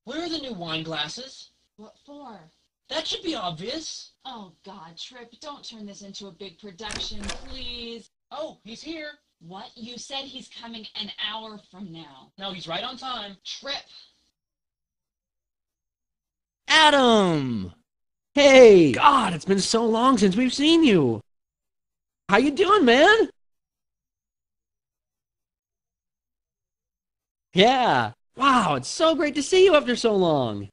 Where are the new wine glasses? What for? That should be obvious. Oh, God, Trip, don't turn this into a big production, please. Oh, he's here. What? You said he's coming an hour from now. No, he's right on time. Trip. Adam! Hey! God, it's been so long since we've seen you. How you doing, man? Yeah! Wow, it's so great to see you after so long.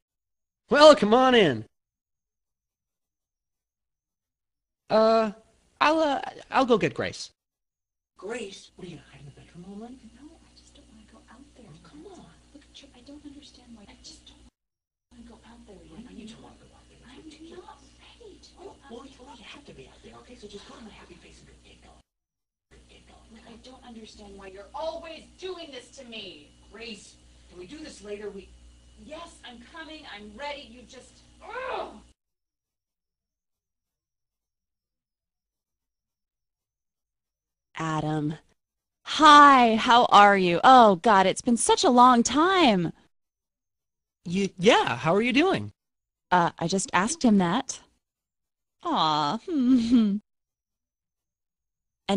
Well, come on in. I'll go get Grace. Grace, what are you gonna hide in the bedroom all night? No, I just don't want to go out there. Oh, come on. Look, Trip, I don't understand why. I just don't want to go out there yet. I know you don't want to go out there. I'm not ready to go out Well, there. you have to be out there, okay? So just go to my happy face and get going. Get going. Look, I don't understand why you're always doing this to me. Grace, can we do this later? Yes, I'm coming. I'm ready. You just... Ugh! Adam. Hi, how are you? Oh, God, it's been such a long time. Yeah, how are you doing? I just asked him that. Aw. And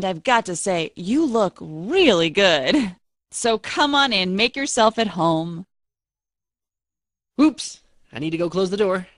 I've got to say, you look really good. So come on in, make yourself at home. Oops, I need to go close the door.